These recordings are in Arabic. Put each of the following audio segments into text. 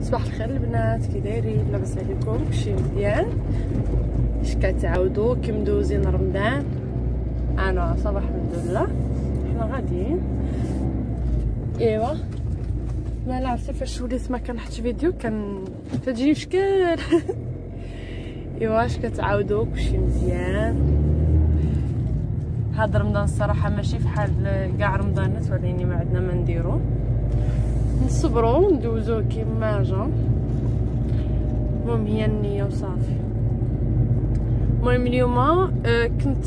صباح الخير البنات، كي دايرين؟ لاباس عليكم؟ كلشي مزيان؟ اش كتعاودوا؟ كي مدوزين رمضان؟ انا صباح الحمد لله حنا غاديين. ايوا ما عرفتي فاش وليت ما كنحطش فيديو كتجيني شكل. ايوا اش كتعاودوا؟ كلشي مزيان؟ هذا رمضان الصراحه ماشي فحال كاع رمضانات، ولكن ما عندنا ما نديرو، نصبروا ندوزو كيما جا. المهم هي النيه وصافي. المهم اليوم كنت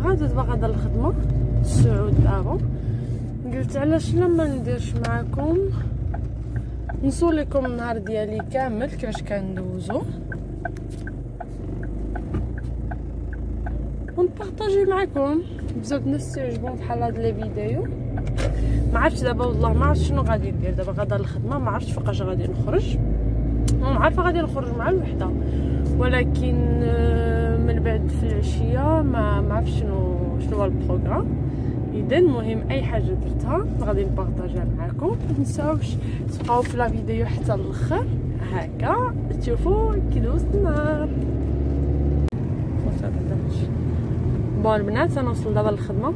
غادا دابا غادا للخدمه السعود دابا، قلت علاش لا ما نديرش معكم نصورلكم النهار ديالي كامل كيفاش كندوزو ونبارطاجي معكم. بزاف الناس تعجبهم بحال هاد لي فيديو. ما عرفتش دابا والله ما عرفت شنو غادي ندير دابا غادا للخدمه، ما عرفتش فوقاش غادي نخرج. المهم عارفه غادي نخرج مع الوحده، ولكن من بعد في العشيه ما عرفتش شنو هو البروغرام. اذا المهم اي حاجه درتها غادي نبارطاجيها معكم. ما تنساوش تبقاو في لا فيديو حتى الاخر هكا تشوفوا كي دوزت النهار. بون البنات انا وصلت دابا للخدمه.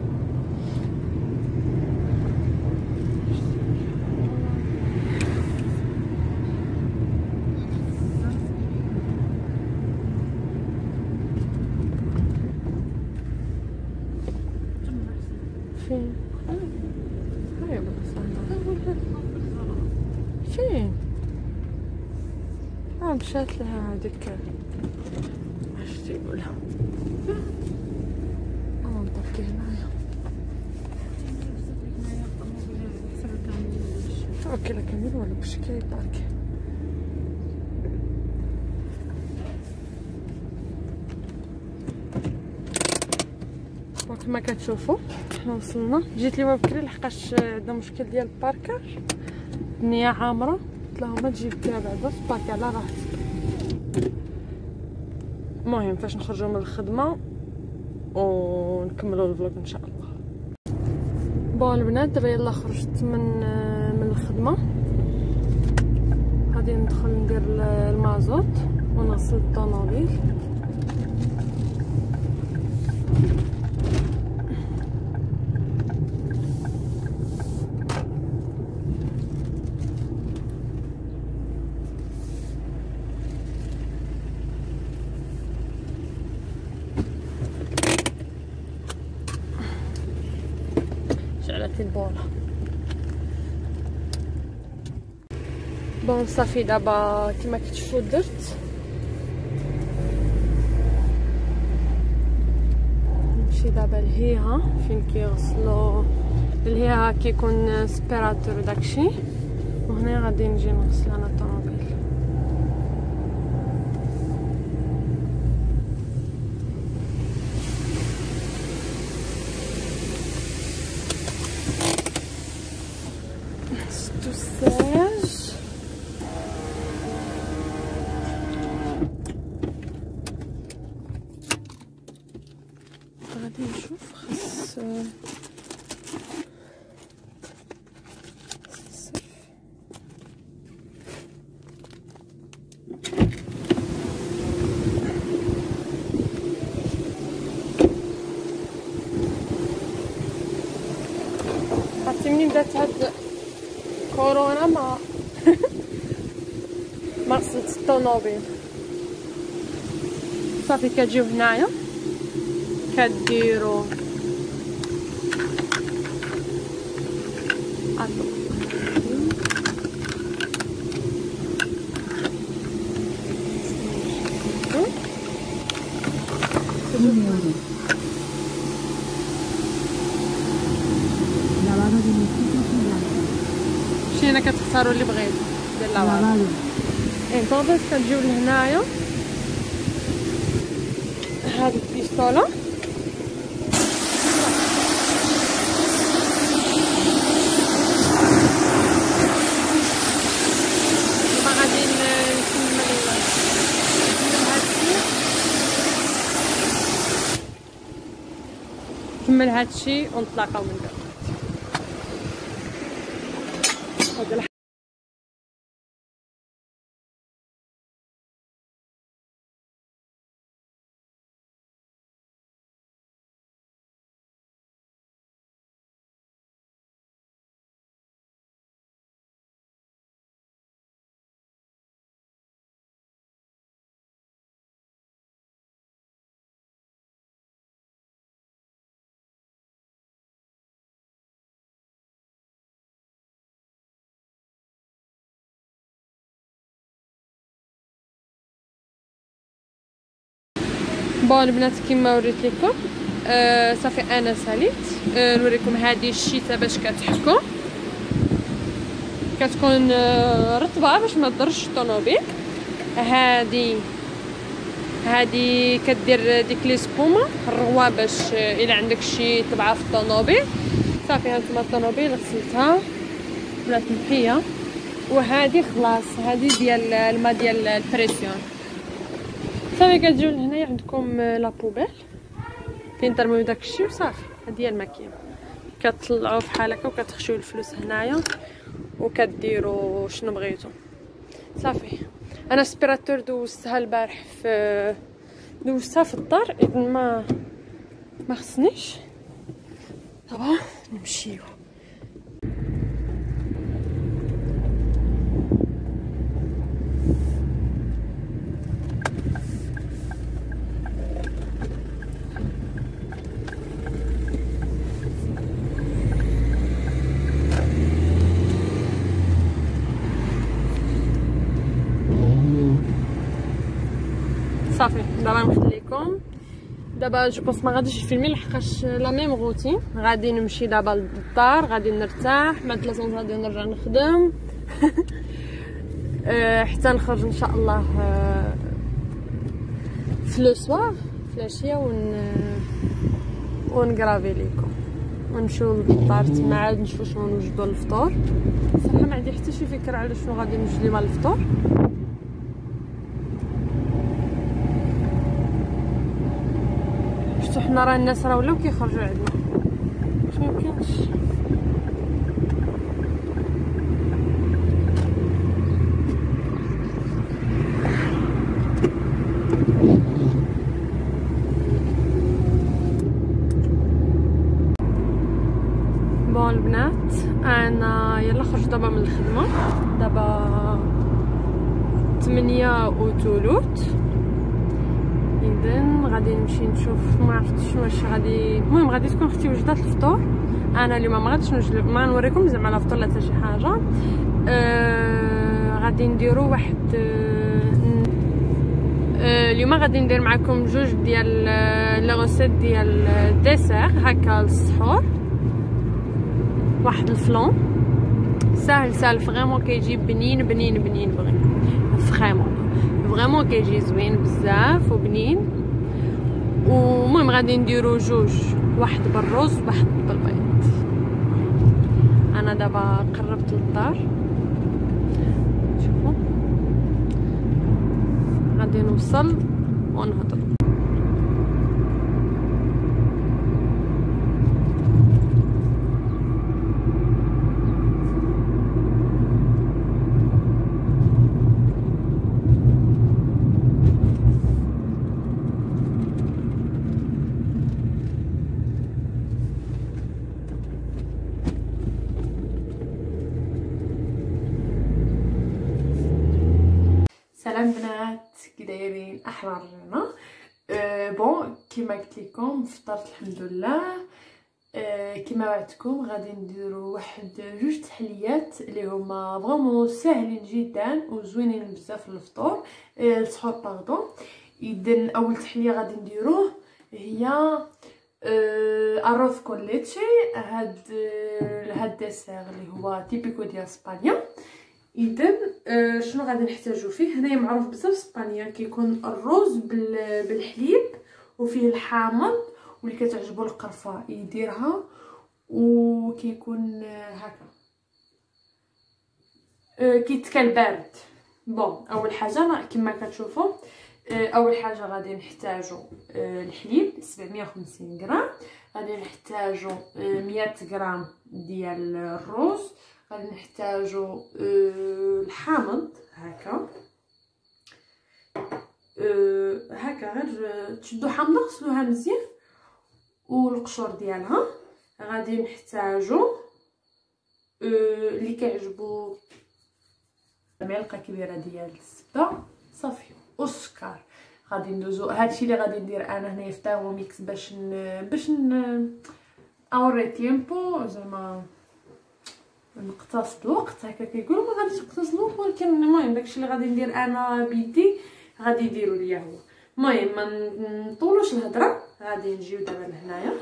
فين؟ هاي فين؟ مشات لها هذيك اش تيقولها. نطفي هنايا. اوكي لا كمل ولا باش كيباركي. كما كتشوفوا حنا وصلنا. جيت اليوم بكري لحقاش عندنا مشكل ديال الباركاج، النيه عامره. قلت لهم ما تجي بكري بعدا تباركي على راحتك. المهم فاش نخرجوا من الخدمه ونكملوا الفلوق ان شاء الله. بون البنات دابا يلا خرجت من الخدمه، غادي ندخل ندير المازوت ونغسل الطوموبيل. شعلت البوله. بون صافي دابا كما كتشوفوا درت نمشي دابا لهيها فين كيغسلوا. لهيها كيكون سبيراتور داكشي، وهنا غادي نجي نغسل انا الطوموبيل. ستوساج غادي نشوف خاص عرفتي منين بدات هاد كورونا ما غسلت الطوموبيل. صافي كتجيو هنايا كديروا شي هنا كتختاروا اللي بغيتو ديال لافادو. انطونس كتجيو لهنايا هاد البيستوله غادي نكمل هادشي ونتلاقاو من بعد. بون البنات كيما وريت لكم صافي انا ساليت. نوريكم هذه الشيته باش كتحكم، كتكون رطبه باش ما تضرش الطوموبيل. هذه كدير ديك لي سبومه الروا باش الا عندك شي طبعه في الطوموبيل. صافي هانتوما الطوموبيل غسلتها ولات نقيه. وهذه خلاص هذه ديال الماء ديال البريسيون. صافي كتجيو لهنايا عندكم لا بوبيل فين ترميو داكشي وصافي. هذه هي الماكينه، كتطلعوا بحال هكا وكتخشيو الفلوس هنايا وكديروا شنو بغيتو. صافي انا سبيراتور دوزتها البارح دوزتها في الدار اذن ما خصنيش. دابا نمشيو. صافي دابا نخليكم. دابا جو بونس ما غاديش نفيلمي لحقاش لا ميم روتين. غادي نمشي دابا للدار، غادي نرتاح مع 3 سنوات، غادي نرجع نخدم حتى نخرج ان شاء الله في لو سوار في العشيه ونقرافي ليكم ونمشيو للدار تما عاد نشوفو شنو نوجدو للفطور. صراحه ما عندي حتى شي فكره على شنو غادي نوجد ليهم للفطور. شفتو حنا راه الناس راه ولاو كيخرجوا عندنا، واش ميمكنش. بون البنات انا يلا خرجت دابا من الخدمه، دابا 8 وثلث. اذا غادي نمشي نشوف ما عرفتش واش غادي، المهم غادي تكون اختي وجدات الفطور. انا اليوم ما غاديش نوجد، ما نوريكم زعما لا فطور لا حتى شي حاجه. غادي نديرو واحد اليوم غادي ندير معكم جوج ديال لي غوسيت ديال الديسير هكا للسحور. واحد الفلون ساهل فريمون كيجي بنين بنين بنين فريمون كيجي زوين بزاف وبنين. ومهم غادي نديرو جوج، واحد بالرز وواحد بالبيض. انا دابا قربت للدار، شوفوا غادي نوصل ونهضر. سلام بنات، كي دايرين؟ احرارنا. بون كيما قلت لكم فطرت الحمد لله. كيما وعدتكم غادي نديرو واحد جوج تحليات اللي هما فريمون ساهلين جدا وزوينين بزاف للفطور السحور باردون. اذا اول تحليه غادي نديروه هي اروز كون ليتشي. هاد الديسير اللي هو تيبيكو ديال اسبانيا. اذا شنو غادي نحتاجو فيه؟ هنايا معروف بزاف اسبانيا كيكون الرز بالحليب وفيه الحامض واللي كتعجبو القرفه يديرها وكيكون هكا كيتكال بارد. بون اول حاجه كما كتشوفوا اول حاجه غادي نحتاجو الحليب 750 غرام، غادي نحتاجو 100 غرام ديال الرز، غادي نحتاجو الحامض هكا هكا غير تشدو حامضه غسلوها مزيان والقشور ديالها. غادي نحتاجو اللي كيعجبو معلقه كبيره ديال الزبده صافي والسكر. غادي ندوزو هادشي اللي غادي ندير انا هنايا في تيرموميكس باش اوري تيمبو زعما نقتصد الوقت هكا كيقولوا. ما غاديش نقتصد الوقت ولكن المهم داكشي اللي غادي ندير انا بيدي غادي يديروا ليا هو. المهم ما نطولوش الهضره، غادي نجيو دابا لهنايا.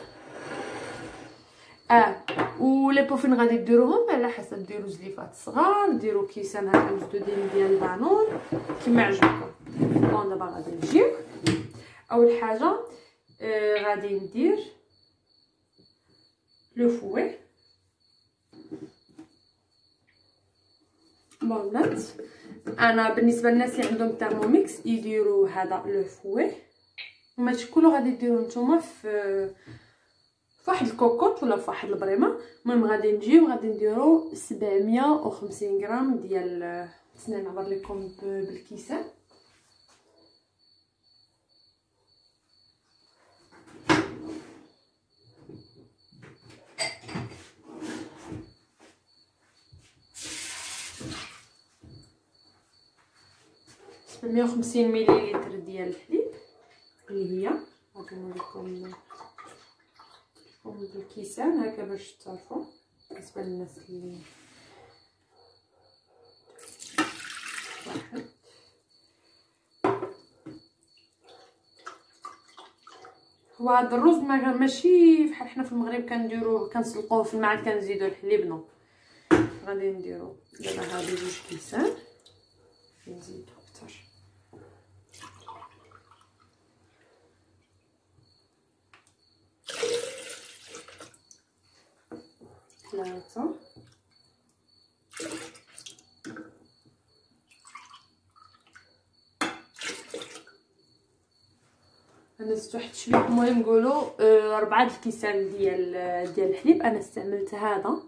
ولي بوفين غادي ديروهم على حسب، ديروا زليفات صغار، ديروا كيسان هكا مسدودين ديال البانون كيما عجبكم. بون دابا غادي نجيو. اول حاجه غادي ندير لو فوي. بونات انا بالنسبه للناس اللي عندهم ترموميكس يديروا هذا لو فوي، ماشي كله غادي ديروا نتوما في واحد الكوكوط ولا في واحد البريمه. المهم غادي نجيو غادي نديرو 750 غرام ديال، نتسنى نعبر لكم بالكيسان. سبعمية وخمسين مليلتر ديال الحليب اللي هي غادي نوريكم بالكيسان هكا باش تعرفوا بالنسبه للناس اللي واحد. هو هذا الرز ماشي بحال حنا في المغرب كنديروه كنسلقوه في الماء كنزيدوا الحليب، نو غادي نديرو دابا هادو جوج كيسان نزيدو اكثر. ثلاثة انا زدت واحد شويه. المهم نقولوا 4 الكيسان ديال الحليب. انا استعملت هذا،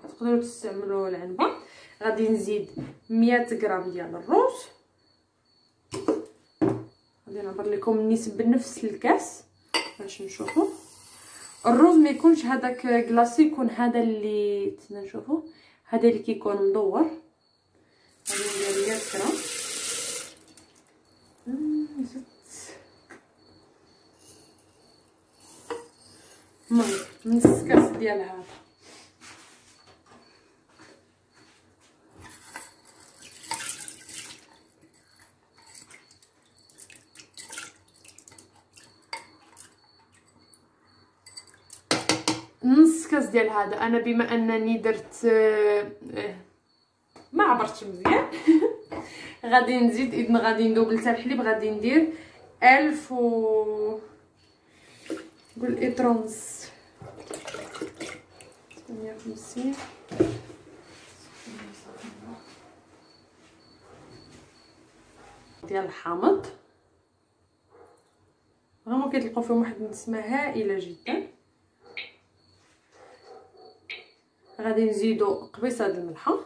تقدروا تستعملوا العنبه. غادي نزيد 100 غرام ديال الرز. غادي نعبر لكم النسب بنفس الكاس باش نشوفوا. الرز ما يكونش هذاك كلاصي، يكون هذا اللي نشوفوا، هذا اللي كيكون مدور. غادي ندير 100 غرام. المهم نص كاس ديال هذا. نص كاس ديال هذا. انا بما انني درت ما عبرتش مزيان غادي نزيد، اذا غادي ندوبل حتى الحليب غادي ندير 1000 و قول اطرونس 150 ديال الحامض. فريمون كتلقاو فيهم واحد النسمه هائله جدا. غادي نزيدو قبيصه د الملحه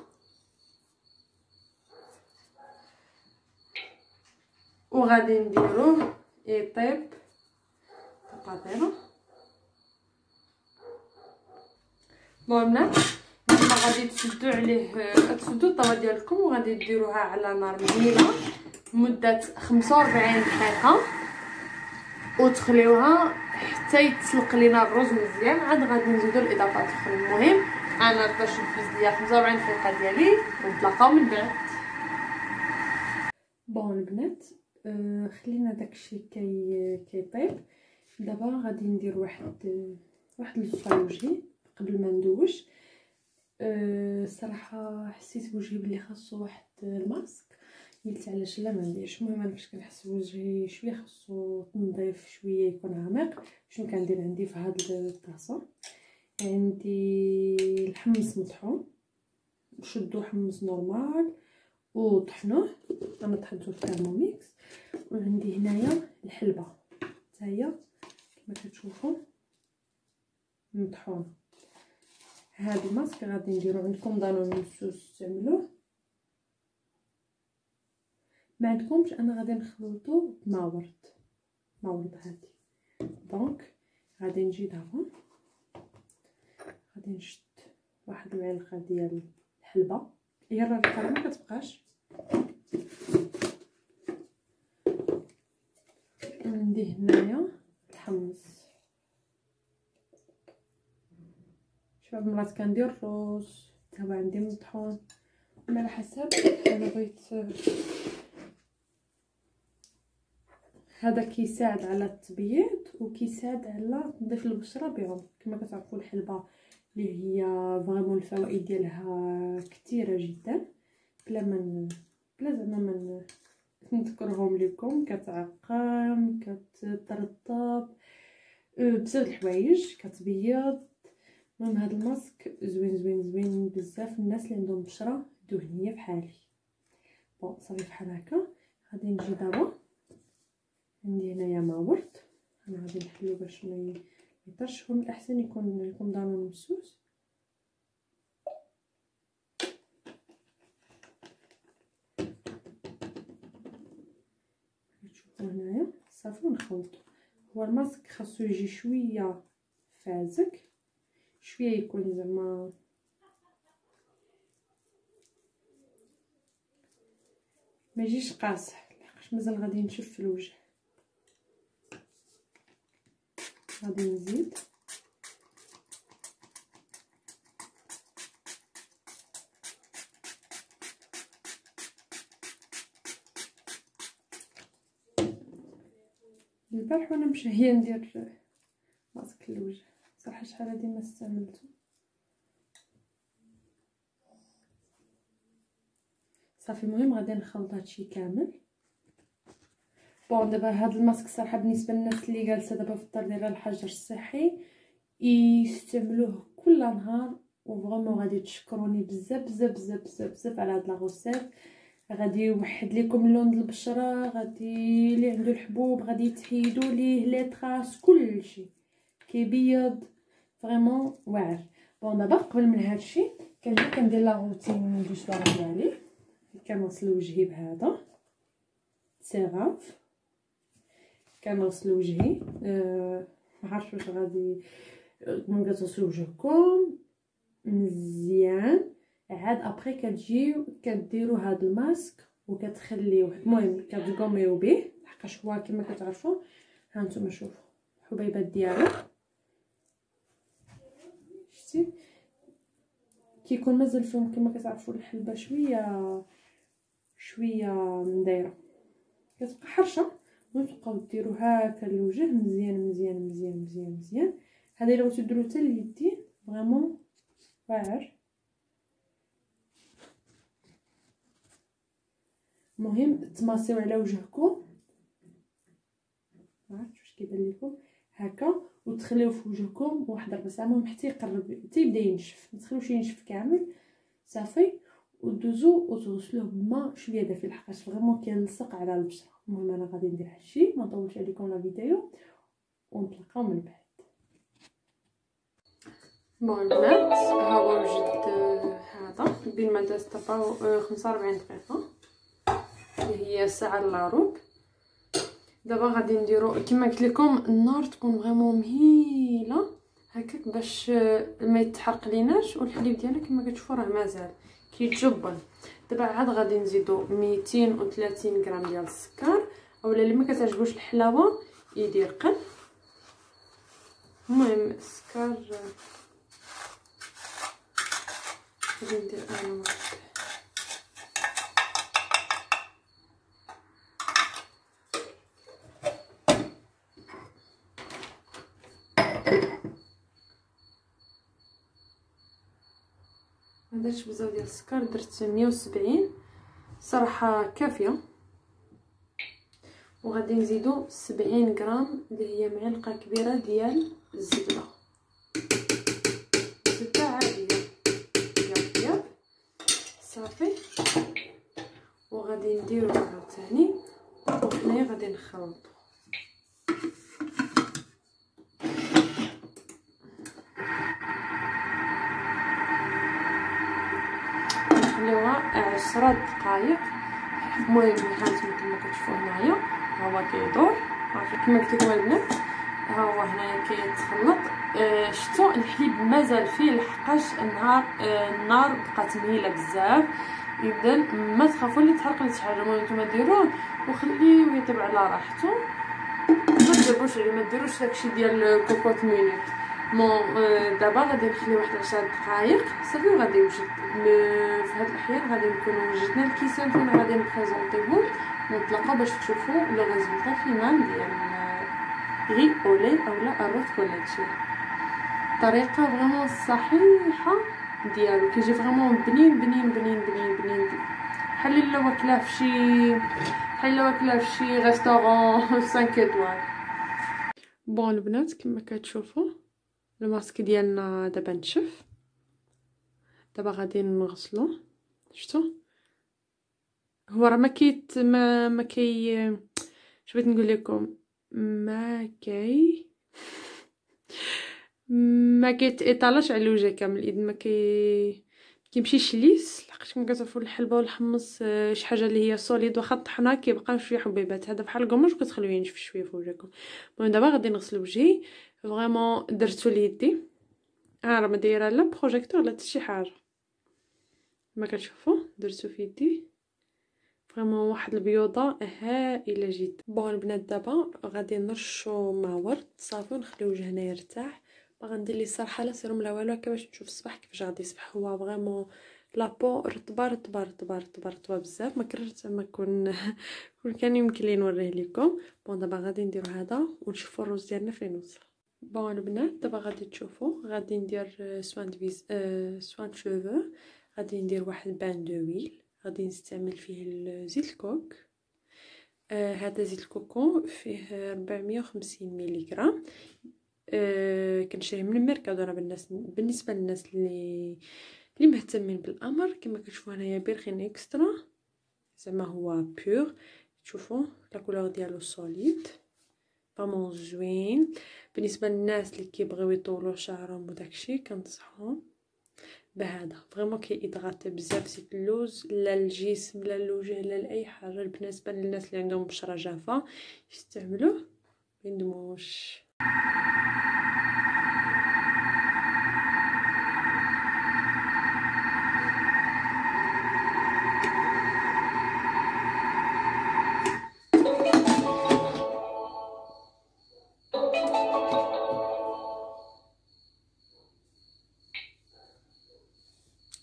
وغادي نديروه يطيب تقاديره. البنات نتوما غادي تسدوا عليه، تسدوا الطاوه ديالكم وغادي ديروها على نار مهيله مده 45 دقيقه وتخليوها حتى يتسلق لينا الرز مزيان. عاد غادي نزيدوا الاضافات الاخرى. المهم انا باش نفز ليا 45 دقيقه ديالي ونتلاقاو من بعد. بون البنات خلينا داكشي كيطيب. دابا غادي ندير واحد الصفاي وجهي قبل ما ندوش. الصراحه حسيت بوجهي بلي خاصو واحد الماسك، قلت علاش لا ما نديرش. المهم انا باش كنحس بوجهي شويه خاصو تنظيف شويه يكون عميق. شنو كندير عندي في هاد الطاسه؟ عندي الحمص مطحون، شدو حمص نورمال وطحنوه. انا طحنته في ترموميكس. وعندي هنايا الحلبه حتى هي كما كتشوفوا مطحونه. هاد الماسك غادي نديرو، عندكم دانون مسوس تعملوه، ما عندكمش انا غادي نخلطو بماورد هادي. دونك غادي نجي دابا غادي نشد واحد المعلقه ديال الحلبه، هي الرقه ما كتبقاش. عندي هنايا الحمص، شباب مرات كندير الروز حتى هو عندي مطحون على حسب. انا بغيت هذا كيساعد على التبييض وكيساعد على تنظيف البشره بعمق. كما كتعرفوا الحلبه اللي هي فريمون الفوائد ديالها كثيره جدا، بلا زعما ما نذكرهم لكم. كتعقم، كترطب، بزاف د الحوايج، كتبيض. المهم هذا الماسك زوين زوين زوين بزاف الناس اللي عندهم بشره دهنيه بحالي. بون صافي بحال هكا. غادي نجي دابا عندي هنايا ماورت، انا غادي نحلو باش ما يطرش. من الاحسن يكون دانون مسوس. تشوفوا هنايا صافي ونخلطو. هو الماسك خاصو يجي شويه فازك، شويه يكون زعما ما يجيش قاصح، لحقاش مازال غادي نشف في الوجه. غادي نزيد البارح وانا مشهيه ندير ماسك الوجه، صراحه شحال هادي ما استعملته. صافي المهم غادي نخلط هادشي كامل. بون دابا هاد الماسك صراحه بالنسبه للناس اللي جالسه دابا في الدار ديال الحجر الصحي يستعملوه كل نهار، وفريمون غادي تشكروني بزاف بزاف بزاف بزاف بزاف على هاد لاغوسيت. غادي يوحد لكم اللون ديال البشره، غادي اللي عنده الحبوب غادي تحيدوا ليه لي طراس، كلشي كيبيض فريمون واعر. بون دابا قبل من هادشي كنجي كندير لا روتين دو سوار ديالي. كنغسل وجهي بهذا سيراف، كنغسل وجهي. ما عرفتش واش غادي ملي كتغسلوا وجهكم مزيان عاد ابري كتجيو كديروا هذا الماسك وكتخليوه. المهم كتقوميو به لحقاش هو كما كتعرفوا. ها نتوما شوفوا الحبيبات ديالو، شتي كيكون مازال فيهم كما كتعرفوا الحلبه شويه مدايره، كتبقى حرشه. وتبقاو ديروا هكا الوجه مزيان مزيان مزيان مزيان مزيان. هذا الا بغيتو ديروا حتى اليدين فريمون واعر. المهم تماسيو على وجهكم، ما عرفتش واش كيبان لكم هكا، وتخليوه في وجهكم واحد ربع ساعه. المهم حتى يقرب حتى يبدا ينشف، ما تخليوش ينشف كامل صافي. ودوزو وتغسلوه بماء شويه دافي لحقاش فريمون كيلصق على البشره. المهم انا غادي ندير هادشي، ما نطولش عليكم لا فيديو ونتلاقاو من بعد. بون البنات ها هو وجد هذا بين ما دازت 45 دقيقه اللي هي ساعه الا ربع. دابا غادي نديرو كما قلت لكم النار تكون فريمون مهيله هكاك باش ما يتحرق ليناش، والحليب ديالنا كما كتشوفوا راه مازال كيتجبن. دابا عاد غادي نزيدو 230 غرام ديال السكر، اولا اللي ما كتعجبوش الحلاوه يدير قل. المهم السكر غادي ندير انا واحد. ما درتش بزاف ديال السكر، درت 170 صراحه كافيه. وغادي نزيدو 70 غرام اللي هي معلقه كبيره ديال الزبده عاديه ديال الطياب صافي. وغادي نديرو عاوتاني وحنايا غادي نخلطو. نخليوها 10 دقائق. المهم هانتوما كما كتشوفوا هنايا ها هو كيدور كما قلت لكم البنات، ها هو هنايا كيتخلط. شفتوا الحليب مازال فيه لحقاش النار بقات مهيله بزاف. اذا ما تخافوا لي تحرق لي شي حاجه. المهم نتوما ديروه وخليوه يطيب على راحته، ما تجربوش عليه، ما ديروش داكشي ديال كوكوط مينوت. دابا غادي نخليه واحد 10 دقائق صافي. وغادي يوجد في هاد الاحيان غادي نكونوا وجدنا الكيسان فين غادي نبريزونطيوهم نطلقوا باش تشوفوا لو ريزولطا فينال ديال غي اولي اولا الروز كولاتشي. طريقه فريمون صحيحه ديالو كيجي فريمون بنين بنين بنين بنين بنين، بحال الا واكلاه في شي ريستورون 5 ايطوال. بون البنات كما كتشوفوا الماسك ديالنا دابا نشف، دابا غادي نغسلو. شفتوا هو راه ما شو بغيت نقول لكم، ما كيتالاش على الوجه كامل، اذا ما كيمشيش ليس. لحقاش كما كتعرفوا الحلبه والحمص شي حاجه اللي هي سوليد واخا طحنا كيبقاو شويه حبيبات، هذا بحال القماش وكتخليوه ينشف شويه في وجهكم. المهم دابا غادي نغسل وجهي فريمون، درتو ليدي راه ما دايره لا بروجيكتور لا حتى شي حاجه، كما كتشوفوا درتو في يدي فريمون واحد البيوضه هائله جدا. بون البنات دابا غادي نرشو مع ورد صافي ونخليو وجهنا يرتاح. باغا ندير لي الصراحه لا سيروم لا والو هكا باش نشوف الصباح كيفاش غادي يصبح. هو فريمون لابو رطبه رطبه رطبه رطبه رطبه بزاف، ما كرهت زعما كون كان يمكن لي نوريه لكم. بون دابا غادي نديرو هذا ونشوفوا الروز ديالنا فين وصل. بون البنات دابا غادي تشوفوا غادي ندير سوان سوان شوفو. غادي ندير واحد بان دو ويل، غادي نستعمل فيه زيت الكوك. هذا زيت الكوكو فيه 450 ملغ. كنشريه من الميركادو. انا بالنسبه للناس اللي مهتمين بالامر كما كتشوفوا هنايا بيرخين اكسترا، زعما هو بيور. تشوفوا لا كولور ديالو سوليد فريمون زوين. بالنسبه للناس اللي كيبغيو يطولوا شعرهم وداكشي كنصحهم بهذا، فريمون كيهيدراتي بزاف زيت اللوز لا الجسم لا الوجه لا لاي حاجه. بالنسبه للناس اللي عندهم بشره جافه يستعملوه ميندموش.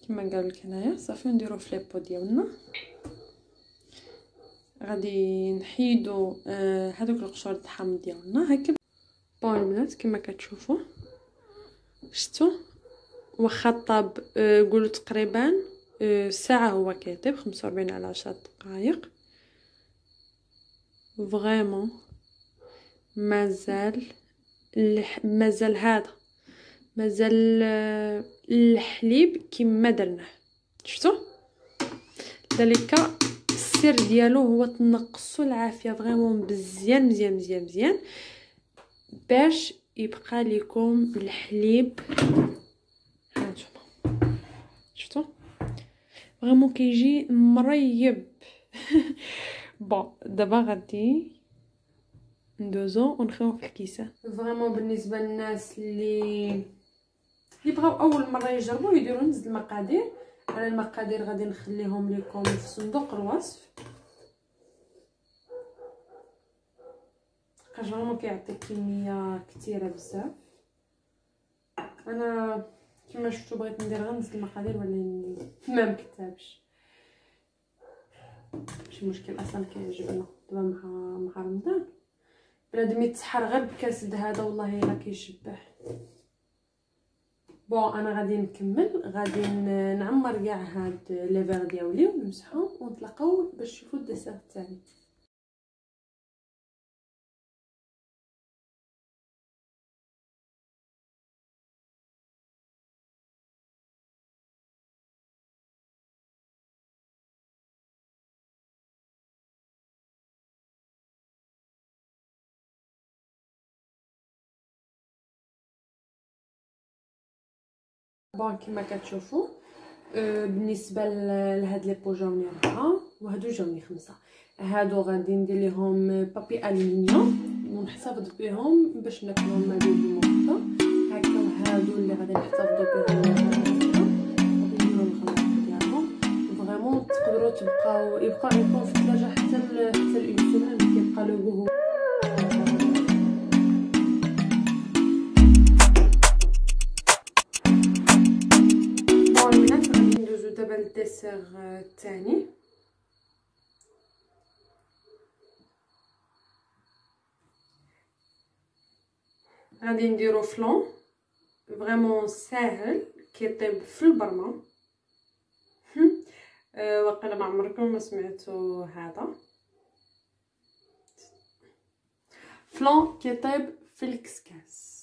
كما قالوا لك هنايا صافي نديرو فليبو ديالنا. غادي نحيدو هذوك القشور الحامض ديالنا هكا. بون البنات كما كتشوفوا شفتوا واخا طاب قولوا تقريبا ساعه هو كيطيب 45 على 10 دقائق. فريمون مازال هذا مازال الحليب كما درناه. شفتوا ذلك السر ديالو هو تنقصوا العافيه فريمون مزيان مزيان مزيان مزيان باش يبقى لكم الحليب. هانتوما شفتوا فريمون كيجي مريب. بون دابا غادي ندوزو ونخيو في الكيسان. فريمون بالنسبه للناس اللي بغاو اول مره يجربوا يديروا نفس المقادير. انا المقادير غادي نخليهم لكم في صندوق الوصف، حيت فريمون كيعطي كميه كثيره بزاف. انا كما شفتوا بغيت ندير غير نفس المقادير ولا ما مكتابش، ماشي مشكل اصلا كيعجبنا. دابا مع رمضان بنادم يتسحر غير بكاس هذا والله الا كيشبع. بون انا غادي نكمل، غادي نعمر كاع هاد لي فيغ ديالي ونمسحهم ونتلاقاو باش تشوفوا الديسير الثاني. بون كما كتشوفوا بالنسبه لهاد لي بو جاوني 4 وهادو جاوني 5. هادو غادي ندير ليهم بابي الومنيوم ونحتفظ بهم باش ناكلهم مع الموطه هكا. وهادو اللي غادي نحتفظوا بهم نديروا الخليط ديالهم. فريمون تقدروا يبقاو لكم في الثلاجه حتى اون سيمين كيبقى لو. دابا الديسير الثاني غادي نديرو فلون فريمون ساهل كيطيب في البرمه. واقيلا ما عمركم ما سمعتوا هذا فلون كيطيب في الكسكاس.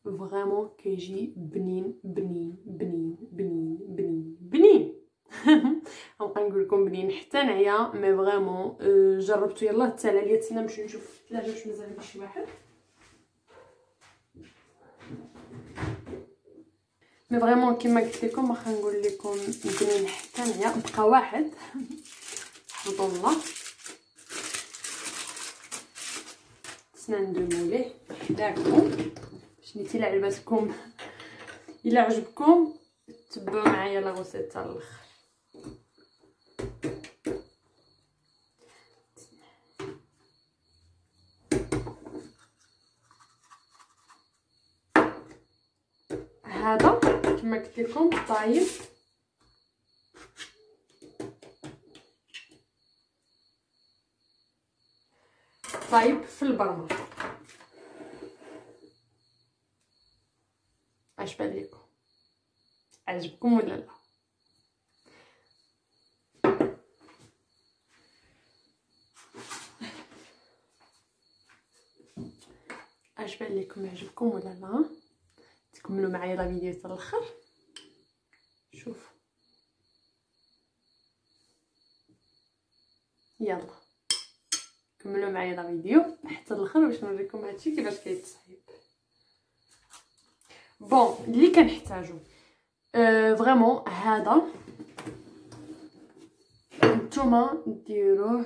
فريمون كيجي بنين بنين بنين بنين بنين بنين. غنبقى نقول لكم بنين حتى نعيا مي فريمون جربتو. يلاه تسالى ليا تسنى نمشي نشوف لا جاوش مازال عندي شي واحد. مي فريمون كيما قلت لكم واخا نقول لكم بنين حتى نعيا. بقى واحد حفظوا الله تسنى ندومو ليه حداكم باش نيتي لعباتكم. الا عجبكم تبعوا معايا لا غوسيت حتى الاخر. هذا كما قلت لكم طايب في البرمه. اش بان لكم؟ عجبكم ولا لا؟ اش بان لكم؟ عجبكم ولا لا؟ تكملوا معايا لا فيديو حتى الاخر. شوف يلا كملوا معايا لا فيديو حتى الاخر باش نوريكم هادشي كيفاش كيتصايب. بون اللي كنحتاجو فريمون هذا نتوما ديروه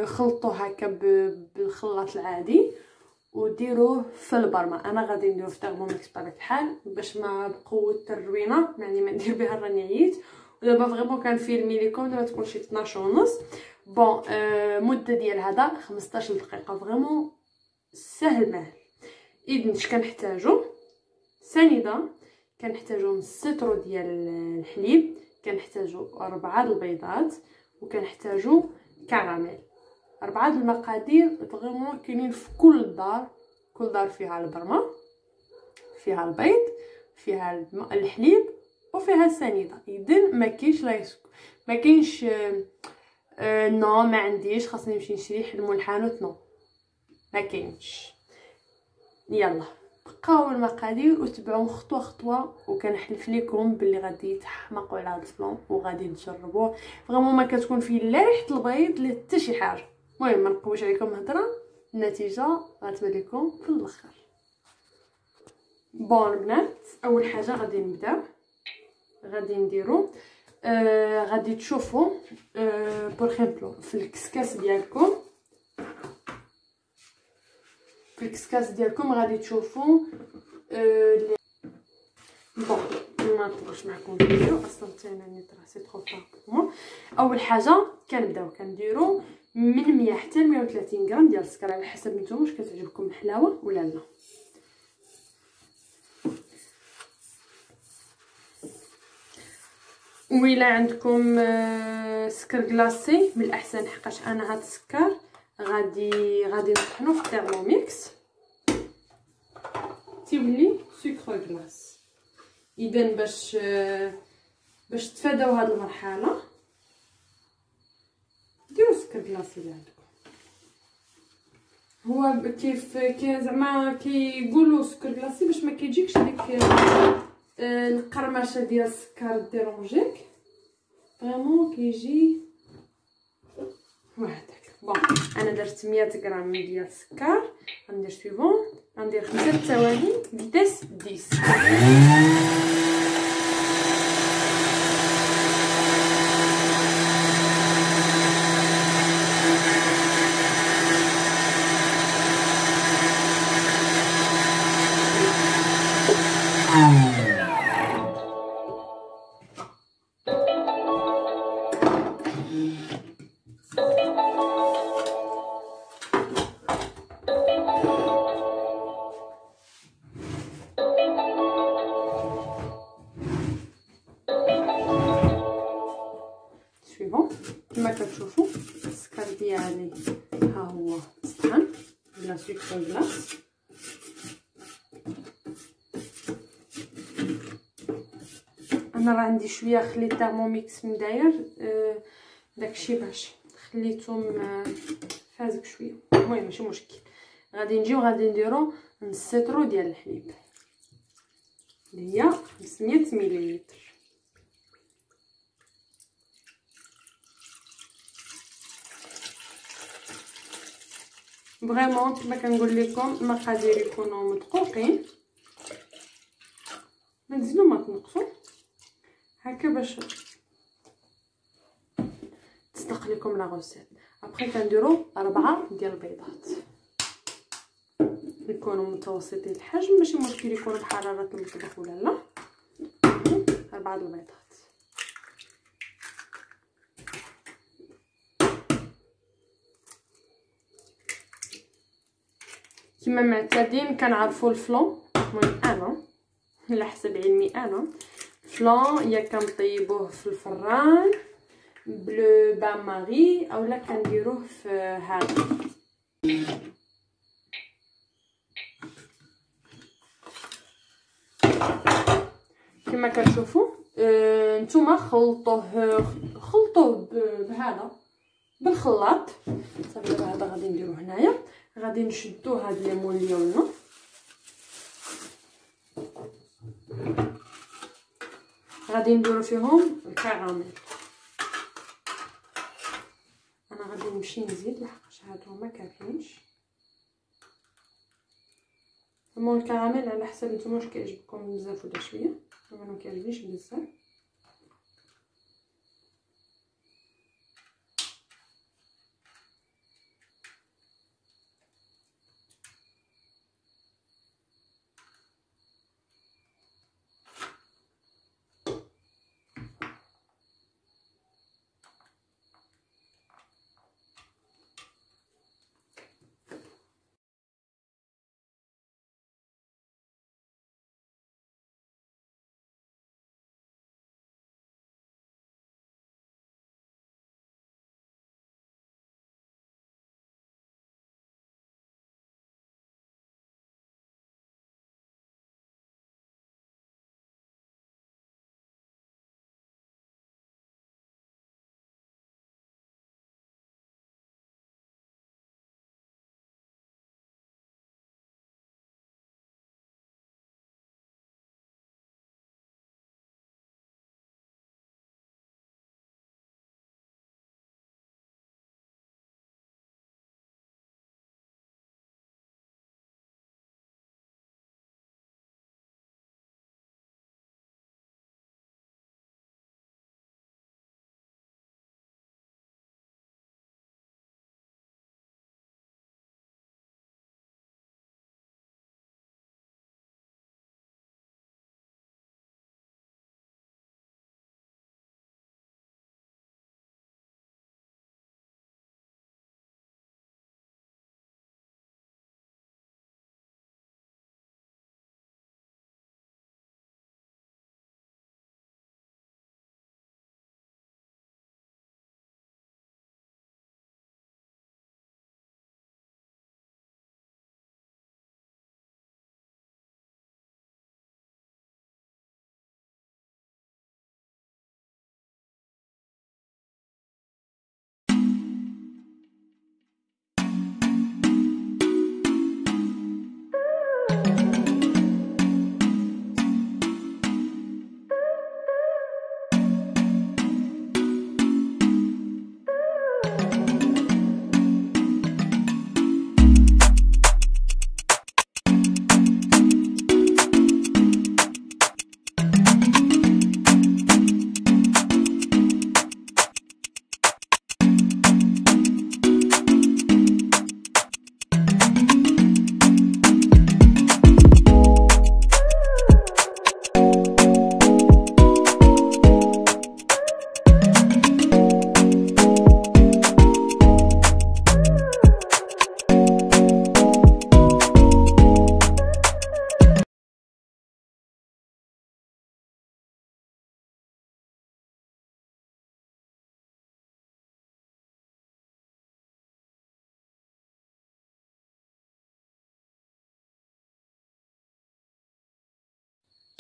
خلطوه هكا بالخلاط العادي وديروه في البرمه. انا غادي نديرو في تيرموميكس بطبيعه الحال باش ما بقوه التروينه يعني ما ندير بها راني عييت. ودابا فريمون كنفيلمي لكم دابا تكون شي 12:30. بون مده ديال هذا 15 دقيقه فريمون سهل ماهل. اذا اش كنحتاجو؟ سنيده، كنحتاجو نص لتر ديال الحليب، كنحتاجو 4 البيضات، وكنحتاجو كراميل. 4 المقادير فريمون كاينين في كل دار. كل دار فيها البرمه، فيها البيض، فيها الحليب، وفيها السنيده. اذا ما كاينش ما كاينش نو ما عنديش خاصني نمشي نشري حل من الحانوت. نو ما كاينش. يلا بقاو المقادير وتبعوا خطوه خطوه وكنحلف لكم باللي غادي تحمقوا على هذا الفلون وغادي تجربوه. فريمون ما كتكون فيه لا ريحه البيض لا حتى شي حاجه. المهم ما نقويش عليكم الهضره، النتيجه غتبان لكم في الاخر. بون البنات اول حاجه غادي نبداو غادي نديرو غادي تشوفوا بور اكزومبل في الكسكاس ديالكم غادي تشوفوا بون ما نطولش معكم الفيديو اصلا حتى انا نيت راه سي ترو طون. اول حاجه كنبداو كنديروا من 100 حتى 130 غرام ديال السكر على حسب نتوما واش كتعجبكم الحلاوه ولا لا. وإلا عندكم سكر كلاصي من الاحسن، حقاش انا هاد السكر غادي نطحنو في الترموميكس تيولي سكر كلاص. اذا باش تفاداو هاد المرحله ديروا سكر كلاصي اللي عندكم. هو كيف زعما كيقولوا سكر كلاصي باش ما كيجيكش ديك القرمشه ديال السكر ديرونجيك. فريمون كيجي وهداك. بون انا درت 100 غرام ديال السكر. غندير سويفون، غندير 5 ثواني فيتيس 10. كما كتشوفوا السكر ديالي ها هو سطحن بلا سكر كلاص. انا راه عندي شويه خليت تhermomix من داير داكشي باش خليتهم فازك شويه. المهم ماشي مشكل. غادي نجيو غادي نديرو نص لتر ديال الحليب اللي هي 500 مليلتر. فريمون كما كنقول لكم المقادير يكونوا مدقوقين، ما نزيدو ما تنقصوا هكا باش تصدق لكم لا غوسيت. ابخي كنديروا 4 ديال البيضات يكونوا متوسطين الحجم، ماشي مشكل يكونوا بحراره المطبخ ولا لا. 4 ديال البيضات. كما معتادين كنعرفوا الفلون. المهم انا على حسب علمي انا الفلون يا كنطيبوه في الفران بلو بان ماري اولا كنديروه في هذا. كما كتشوفوا نتوما خلطوه بهذا بالخلاط صافي. دابا هذا غادي نديروه هنايا، غادي نشدو هاد الليمون ديالنا، غادي نديرو فيهم الكراميل. انا غادي نمشي نزيد لحقاش هادو ما كافيينش. المهم الكراميل على حسب نتوما واش كيعجبكم بزاف ولا شويه، انا ما كيعجبنيش بزاف.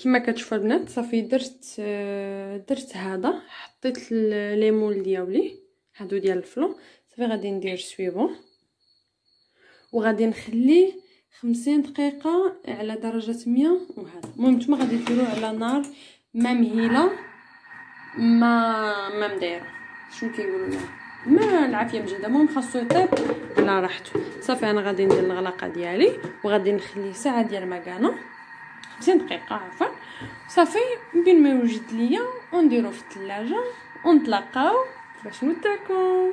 كما كتشوفوا البنات صافي درت هذا، حطيت الليمون ديالي هادو ديال الفلون. صافي غادي ندير سويفون وغادي نخليه 50 دقيقه على درجه 100. وهذا المهم نتوما غادي ديروه على نار ما مهيله ما مدايره، شنو كيقولوا لها ما العافيه مجيده. المهم خاصو يطيب على راحته. صافي انا غادي ندير الغلاقه ديالي وغادي نخليه ساعه ديال مكانه 50 دقيقه عفوا. صافي من بين ما يوجد ليا ونديرو في الثلاجه ونتلاقاو باش نودعكم.